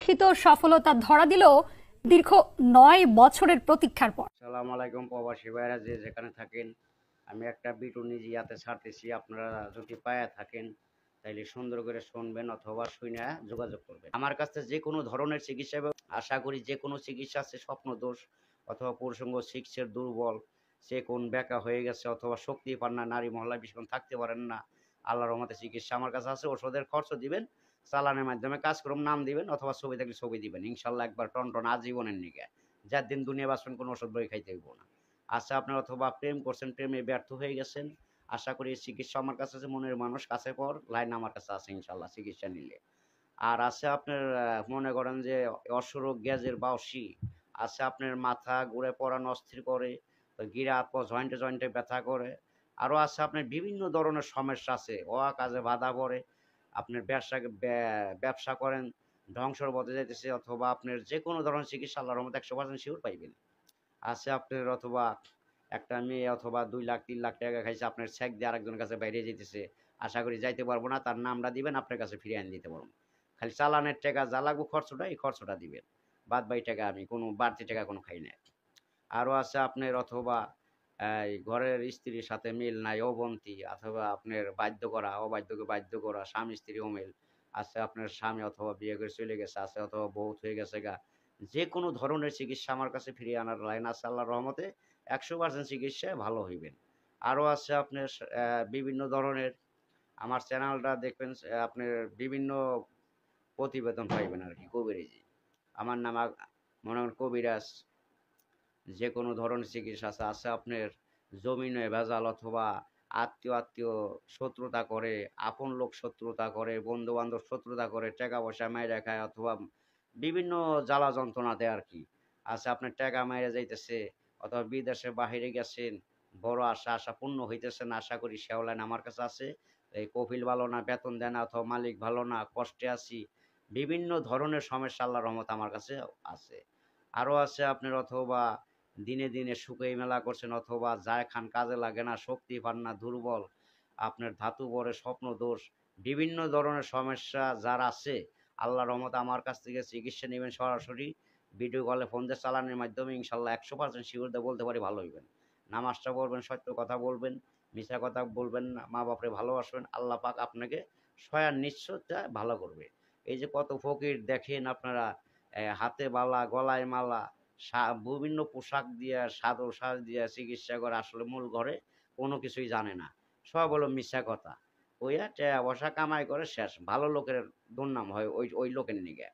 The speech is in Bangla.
অনাকাঙ্ক্ষিত সফলতা ধরা দিল দীর্ঘ ৯ বছরের প্রতীক্ষার পর। আসসালামু আলাইকুম প্রবাসী ভাইরা যে যেখানে থাকেন, আমি একটা ভিডিও নিজে ইয়াতে ছাড়তেছি। আপনারা যদি পায়া থাকেন তাইলে সুন্দর করে শুনবেন অথবা শুনে যোগাযোগ করবেন। আমার কাছে যে কোনো ধরনের চিকিৎসা আশা করি যে কোনো চিকিৎসা আছে স্বপ্ন দোষ অথবা পুরুষাঙ্গ সিক্সের দুর্বল, সে কোন ব্যাকা হয়ে গেছে অথবা শক্তি পান না, নারী মহলায় বেশিক্ষণ থাকতে পারেন না, আল্লাহর রহমতে চিকিৎসা আমার কাছে আছে। ওষুধের খরচ দিবেন, চালানের মাধ্যমে কাজকর্ম নাম দিবেন অথবা ছবি থাকলে ছবি দিবেন, ইনশাল্লাহ একবার টন আজীবনের নিগে যার দিন দুনিয়া বাঁচবেন কোনো ওষুধ বই খাইতে হইব না। আচ্ছা, আপনার অথবা প্রেম করছেন, প্রেমে ব্যর্থ হয়ে গেছেন, আশা করি চিকিৎসা আমার কাছে আছে। মনের মানুষ কাছে পর লাইন আমার কাছে আছে ইনশাল্লাহ চিকিৎসা নিলে। আর আছে আপনার মনে করেন যে অসুরোগ গ্যাজের বাউসি আছে, আপনার মাথা ঘুরে পড়ানো অস্থির করে, গিরা হাত পা জয়েন্টে জয়েন্টে ব্যথা করে। আরও আছে আপনার বিভিন্ন ধরনের সমস্যা আছে, কাজে বাধা পড়ে, আপনার ব্যবসা করেন ধ্বংসর পথে যাইতেছে, অথবা আপনার যে কোনো ধরনের চিকিৎসা আল্লাহর রহমতে 100% শিওর পাইবেন। আছে আপনার অথবা একটা মেয়ে অথবা 2 লাখ 3 লাখ টাকা খাইছে, আপনার চেক দিয়ে আরেকজনের কাছে বাইরে যেতেছে, আশা করি যাইতে পারবো না, তার নামটা দিবেন, আপনার কাছে ফিরিয়ে আনি দিতে পারবো। খালি চালানের টাকা যা লাগবে খরচটা, এই খরচটা দিবেন, বাদ বাকি টাকা আমি কোনো বাড়তি টাকা কোনো খাই না। আরও আছে আপনার অথবা এই ঘরের স্ত্রীর সাথে মিল নাই, অবন্তি, অথবা আপনার বাধ্য করা, অবাধ্যকে বাধ্য করা, স্বামী স্ত্রী অমিল আছে, আপনার স্বামী অথবা বিয়ে করে চলে গেছে আছে, অথবা বহুত হয়ে গেছে গা, যে কোনো ধরনের চিকিৎসা আমার কাছে ফিরিয়ে আনার লাইন আছে আল্লাহর রহমতে। 100% চিকিৎসায় ভালো হইবেন। আরও আছে আপনার বিভিন্ন ধরনের, আমার চ্যানেলটা দেখবেন, আপনার বিভিন্ন প্রতিবেদন পাইবেন আর কি, কবিরাজি। আমার নাম মনে করেন কবিরাজ, যে কোনো ধরনের চিকিৎসা আছে। আছে আপনার জমিনে ভেজাল অথবা আত্মীয় শত্রুতা করে, আপন লোক শত্রুতা করে, বন্ধু বান্ধব শত্রুতা করে, টাকা পয়সা মাইরা খায় অথবা বিভিন্ন জ্বালা যন্ত্রণাতে আর কি। আছে আপনার টাকা মাইরা যাইতেছে অথবা বিদেশে বাহিরে গেছেন, বড় আশা পূর্ণ হইতেছে না, আশা করি শেওলাইন আমার কাছে আছে। এই কফিল ভালো না, বেতন দেয় না, অথবা মালিক ভালো না, কষ্টে আছি, বিভিন্ন ধরনের সমস্যা আল্লাহর রহমত আমার কাছে আছে। আরও আছে আপনার অথবা দিনে দিনে শুকিয়ে মেলা করছেন, অথবা যায় খান কাজে লাগে না, শক্তি পান না, দুর্বল, আপনার ধাতু পরে, স্বপ্ন দোষ, বিভিন্ন ধরনের সমস্যা যার আছে, আল্লাহর রহমতে আমার কাছ থেকে চিকিৎসা নেবেন সরাসরি ভিডিও কলে ফোন দিয়ে চালানোর মাধ্যমে, ইনশাল্লাহ 100% শিওর দিয়ে বলতে পারি ভালো হইবেন। নামাজটা পড়বেন, সত্য কথা বলবেন, মিথ্যা কথা বলবেন না, মা বাপরে ভালোবাসবেন, আল্লাহ পাক আপনাকে স্বয়ং নিশ্চয়তা ভালো করবে। এই যে কত ফকির দেখেন আপনারা, হাতে বালা, গলায় মালা, বিভিন্ন পোশাক দিয়া, সাদো সাজ দিয়া চিকিৎসা করে, আসলে মূল ঘরে কোনো কিছুই জানে না, সব হলো মিথ্যা কথা। ওইয়া টাকা পয়সা কামাই করে শেষ, ভালো লোকের দুর্নাম হয় ওই ওই লোকের নিগে।